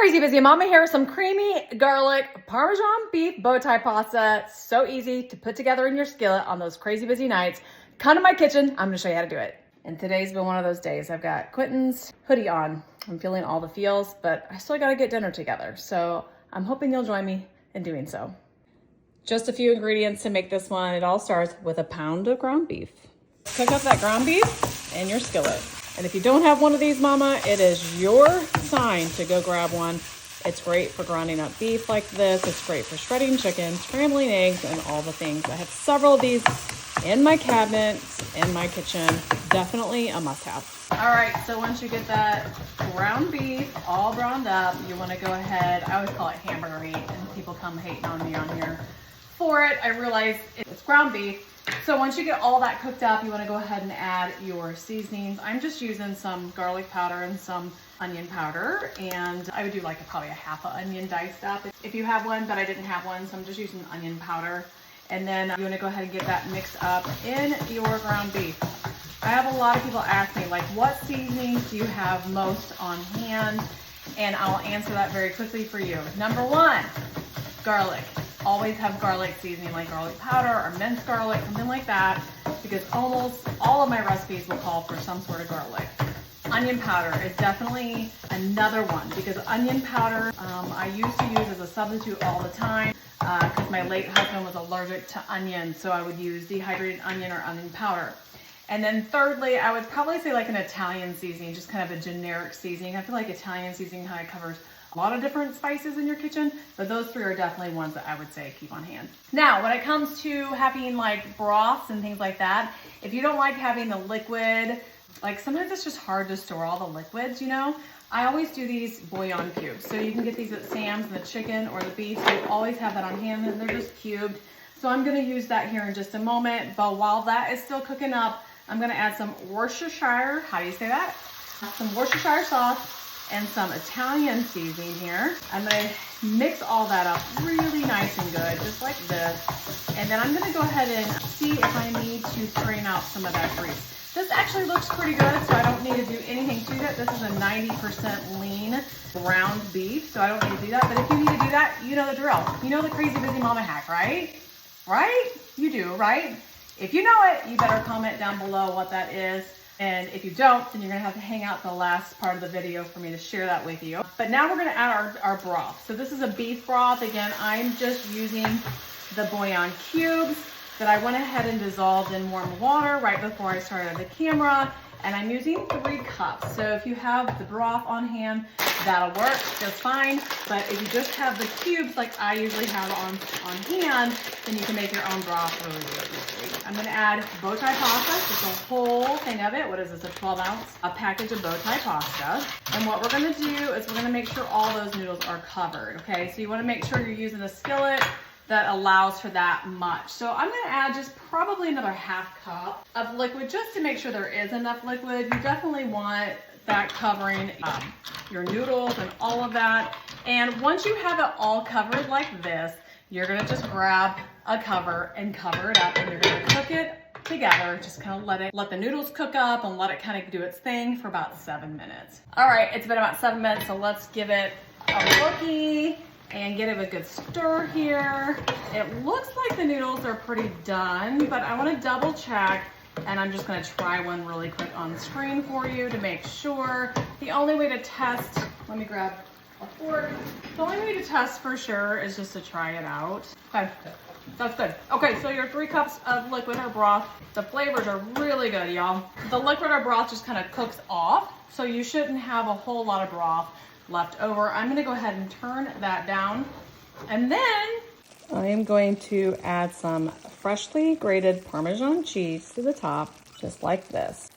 Crazy Busy Mama here. Some creamy garlic Parmesan beef bow tie pasta. So easy to put together in your skillet on those crazy busy nights. Come to my kitchen. I'm gonna show you how to do it. And today's been one of those days. I've got Quentin's hoodie on. I'm feeling all the feels, but I still gotta get dinner together. So I'm hoping you'll join me in doing so. Just a few ingredients to make this one. It all starts with a pound of ground beef. Cook up that ground beef in your skillet. And if you don't have one of these, Mama, it is your sign to go grab one. It's great for grinding up beef like this. It's great for shredding chicken, scrambling eggs, and all the things. I have several of these in my cabinet, in my kitchen. Definitely a must-have. All right, so once you get that ground beef all browned up, you want to go ahead. I always call it hamburger meat, and people come hating on me on here for it. I realize it's ground beef. So once you get all that cooked up, you want to go ahead and add your seasonings. I'm just using some garlic powder and some onion powder, and I would do like probably a half an onion diced up if you have one, but I didn't have one, so I'm just using onion powder. And then you want to go ahead and get that mixed up in your ground beef. I have a lot of people ask me, like, what seasonings do you have most on hand? And I'll answer that very quickly for you. Number one, garlic. Always have garlic seasoning, like garlic powder or minced garlic, something like that, because almost all of my recipes will call for some sort of garlic. Onion powder is definitely another one, because onion powder I used to use as a substitute all the time because my late husband was allergic to onion, so I would use dehydrated onion or onion powder. And then thirdly, I would probably say like an Italian seasoning, just kind of a generic seasoning. I feel like Italian seasoning kind of covers a lot of different spices in your kitchen, but those three are definitely ones that I would say keep on hand. Now, when it comes to having like broths and things like that, if you don't like having the liquid, like sometimes it's just hard to store all the liquids, you know? I always do these bouillon cubes. So you can get these at Sam's, the chicken or the beef. So you always have that on hand, and they're just cubed. So I'm gonna use that here in just a moment, but while that is still cooking up, I'm gonna add some Worcestershire, how do you say that? Some Worcestershire sauce and some Italian seasoning here. I'm gonna mix all that up really nice and good, just like this. And then I'm gonna go ahead and see if I need to strain out some of that grease. This actually looks pretty good, so I don't need to do anything to it. This is a 90% lean ground beef, so I don't need to do that. But if you need to do that, you know the drill. You know the Crazy Busy Mama hack, right? Right? You do, right? If you know it, you better comment down below what that is. And if you don't, then you're gonna have to hang out the last part of the video for me to share that with you. But now we're gonna add our broth. So this is a beef broth. Again, I'm just using the bouillon cubes that I went ahead and dissolved in warm water right before I started the camera. And I'm using 3 cups. So if you have the broth on hand, that'll work just fine. But if you just have the cubes like I usually have on hand, then you can make your own broth really easily. I'm gonna add bow tie pasta, just a whole thing of it. What is this, a 12-ounce? A package of bow tie pasta. And what we're gonna do is we're gonna make sure all those noodles are covered, okay? So you wanna make sure you're using a skillet that allows for that much. So I'm gonna add just probably another half cup of liquid just to make sure there is enough liquid. You definitely want that covering your noodles and all of that. And once you have it all covered like this, you're gonna just grab a cover and cover it up, and you're gonna cook it together. Just kind of let the noodles cook up and let it kind of do its thing for about 7 minutes. All right, it's been about 7 minutes, so let's give it a looky and give it a good stir here. It looks like the noodles are pretty done, but I want to double check, and I'm just going to try one really quick on screen for you to make sure. The only way to test, let me grab a fork. The only way to test for sure is just to try it out. Okay, that's good. Okay, so your 3 cups of liquid or broth, the flavors are really good, y'all. The liquid or broth just kind of cooks off, so you shouldn't have a whole lot of broth left over. I'm gonna go ahead and turn that down, and then I am going to add some freshly grated Parmesan cheese to the top, just like this.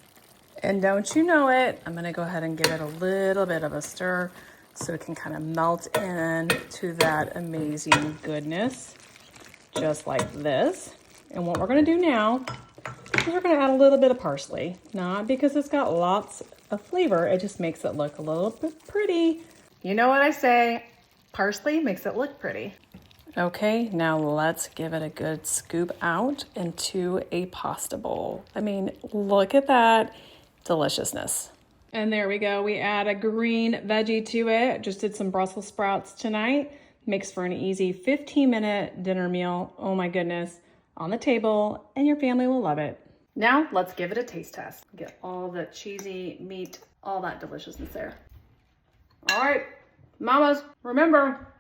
And don't you know it, I'm gonna go ahead and give it a little bit of a stir so it can kind of melt in to that amazing goodness, just like this. And what we're gonna do now is we're gonna add a little bit of parsley, not because it's got lots of flavor, it just makes it look a little bit pretty. You know what I say, parsley makes it look pretty. Okay, now let's give it a good scoop out into a pasta bowl. I mean, look at that deliciousness. And there we go. We add a green veggie to it. Just did some Brussels sprouts tonight. Makes for an easy 15-minute dinner meal. Oh my goodness. On the table, and your family will love it. Now let's give it a taste test. Get all the cheesy meat, all that deliciousness there. All right, mamas, remember,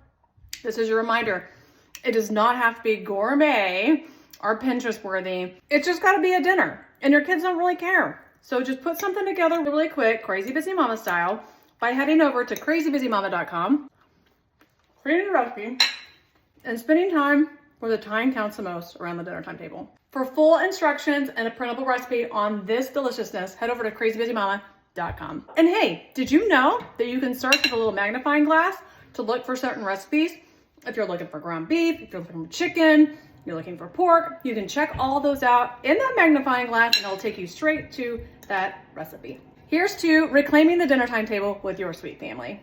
this is your reminder. It does not have to be gourmet or Pinterest worthy. It's just gotta be a dinner, and your kids don't really care. So just put something together really quick, Crazy Busy Mama style, by heading over to crazybusymama.com, creating a recipe, and spending time where the time counts the most around the dinner time table. For full instructions and a printable recipe on this deliciousness, head over to crazybusymama.com. And hey, did you know that you can search with a little magnifying glass to look for certain recipes? If you're looking for ground beef, if you're looking for chicken, you're looking for pork, you can check all those out in that magnifying glass and it'll take you straight to that recipe. Here's to reclaiming the dinner time table with your sweet family.